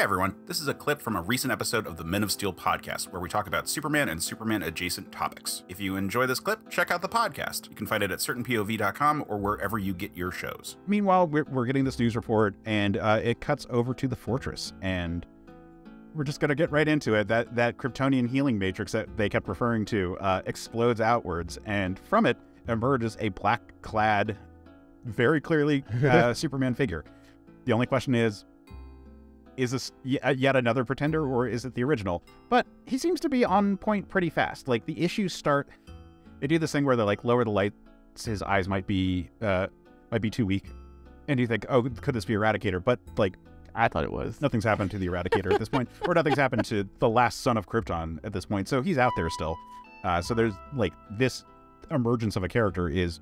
Hey everyone, this is a clip from a recent episode of the Men of Steel podcast, where we talk about Superman and Superman-adjacent topics. If you enjoy this clip, check out the podcast. You can find it at certainpov.com or wherever you get your shows. Meanwhile, we're getting this news report, and it cuts over to the fortress, and we're just going to get right into it. That Kryptonian healing matrix that they kept referring to explodes outwards, and from it emerges a black-clad, very clearly Superman figure. The only question is this yet another pretender, or is it the original? But he seems to be on point pretty fast. Like, the issues start, they do this thing where they like lower the lights, his eyes might be too weak, and you think, oh, could this be Eradicator? But like, I thought it was. Nothing's happened to the Eradicator at this point, or nothing's happened to the last son of Krypton at this point, so he's out there still. So there's like, this emergence of a character is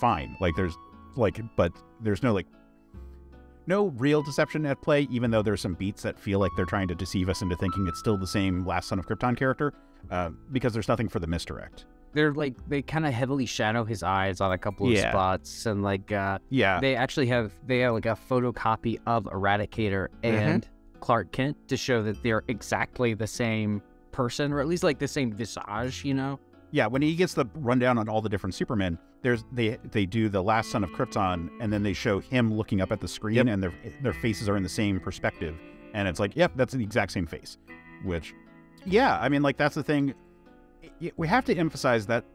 fine. Like, there's like, but there's no like, no real deception at play, even though there's some beats that feel like they're trying to deceive us into thinking it's still the same last son of Krypton character, because there's nothing for the misdirect. They're like, they kind of heavily shadow his eyes on a couple of spots, and like, they actually have like a photocopy of Eradicator and Clark Kent to show that they're exactly the same person, or at least like the same visage, you know? Yeah, when he gets the rundown on all the different Supermen, they do the last son of Krypton, and then they show him looking up at the screen, and their faces are in the same perspective, and it's like, yep, that's the exact same face. Which, yeah, I mean, like, that's the thing. We have to emphasize that,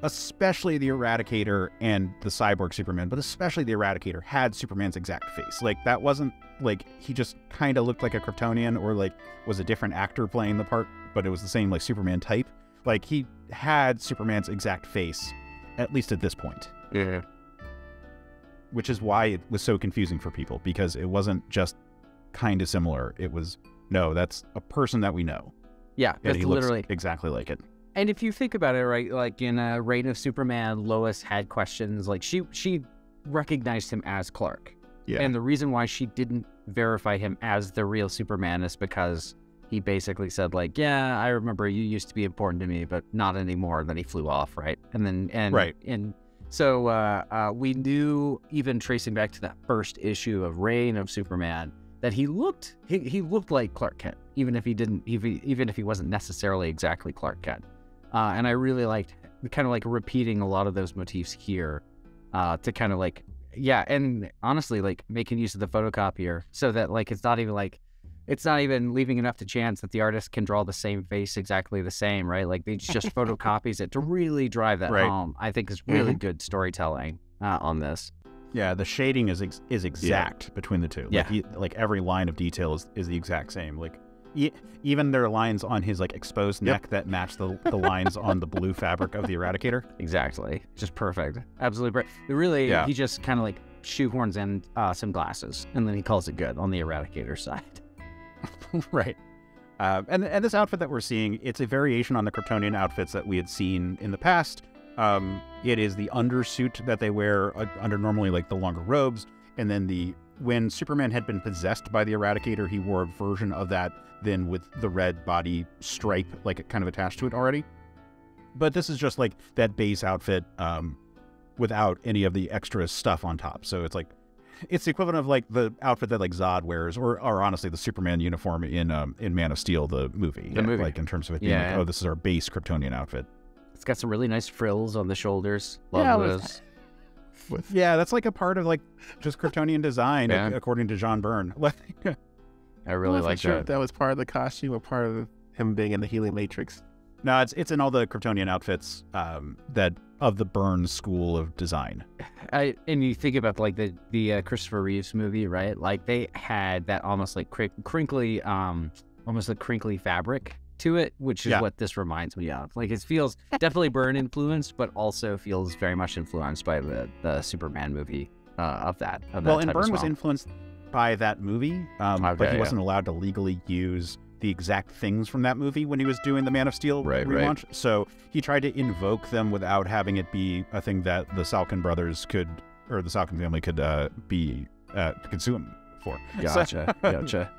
especially the Eradicator and the cyborg Superman, but especially the Eradicator, had Superman's exact face. Like, that wasn't like he just kind of looked like a Kryptonian, or like was a different actor playing the part, but it was the same like Superman type. Like, he had Superman's exact face, at least at this point. Yeah. Which is why it was so confusing for people, because it wasn't just kind of similar. It was, no, that's a person that we know. Yeah, and that's he literally looks exactly like it. And if you think about it, right, like in Reign of Superman, Lois had questions. Like, she recognized him as Clark. Yeah. And the reason why she didn't verify him as the real Superman is because he basically said, like, yeah, I remember you used to be important to me, but not anymore. And then he flew off, right? And so we knew, even tracing back to that first issue of Reign of Superman, that he looked like Clark Kent, even if he wasn't necessarily exactly Clark Kent. And I really liked kind of like repeating a lot of those motifs here, to kind of like, yeah, and honestly, like making use of the photocopier so that like it's not even leaving enough to chance that the artist can draw the same face exactly the same, right? Like, they just photocopies it to really drive that home. I think it's really good storytelling on this. Yeah, the shading is exact between the two. Yeah. Like every line of detail is the exact same. Like, even there are lines on his like exposed neck that match the lines on the blue fabric of the Eradicator. Exactly. Just perfect. Absolutely perfect. He just kind of like shoehorns in some glasses, and then he calls it good on the Eradicator side. Right. And this outfit that we're seeing, it's a variation on the Kryptonian outfits that we had seen in the past. It is the undersuit that they wear under normally like the longer robes, and then when Superman had been possessed by the Eradicator, he wore a version of that, then with the red body stripe like kind of attached to it already. But this is just like that base outfit without any of the extra stuff on top. So it's like, it's the equivalent of like the outfit that like Zod wears, or honestly the Superman uniform in Man of Steel, the movie. Like, in terms of it being like, oh, this is our base Kryptonian outfit. It's got some really nice frills on the shoulders. Love those. Yeah, that's like a part of like just Kryptonian design, according to John Byrne. I really like that. If that was part of the costume or part of him being in the healing matrix. No, it's in all the Kryptonian outfits that of the Byrne school of design. And you think about like the Christopher Reeves movie, right? Like, they had that almost like crinkly, almost like crinkly fabric to it, which is what this reminds me of. Like, it feels definitely Byrne influenced, but also feels very much influenced by the Superman movie of that. Well, and Byrne was influenced by that movie, but he wasn't allowed to legally use the exact things from that movie when he was doing the Man of Steel relaunch. Right. So he tried to invoke them without having it be a thing that the Salkin brothers or the Salkin family could sue him for. Gotcha.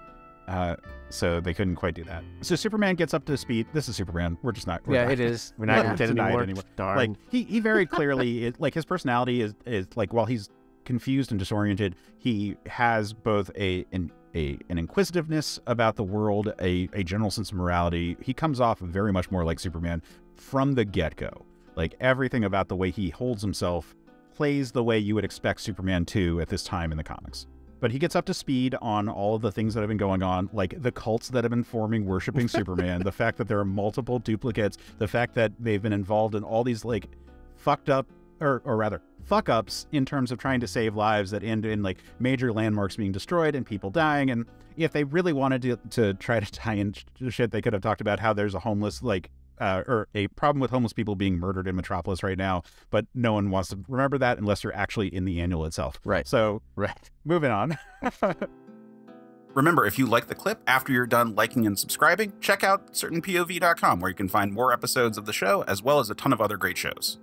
So they couldn't quite do that. So Superman gets up to speed. This is Superman. We're just not. It is. We're not going to deny it anymore. Darn. Like, he very clearly, like, his personality is like, while he's confused and disoriented. He has both an inquisitiveness about the world, a general sense of morality. He comes off very much more like Superman from the get-go. Like, everything about the way he holds himself plays the way you would expect Superman to at this time in the comics. But he gets up to speed on all of the things that have been going on, like the cults that have been forming worshiping Superman, the fact that there are multiple duplicates, the fact that they've been involved in all these like fucked up, or rather fuck ups in terms of trying to save lives that end in like major landmarks being destroyed and people dying. And if they really wanted to try to tie in shit, they could have talked about how there's a homeless or a problem with homeless people being murdered in Metropolis right now, but no one wants to remember that unless you're actually in the annual itself. Right. So, moving on. Remember, if you like the clip, after you're done liking and subscribing, check out certainpov.com, where you can find more episodes of the show, as well as a ton of other great shows.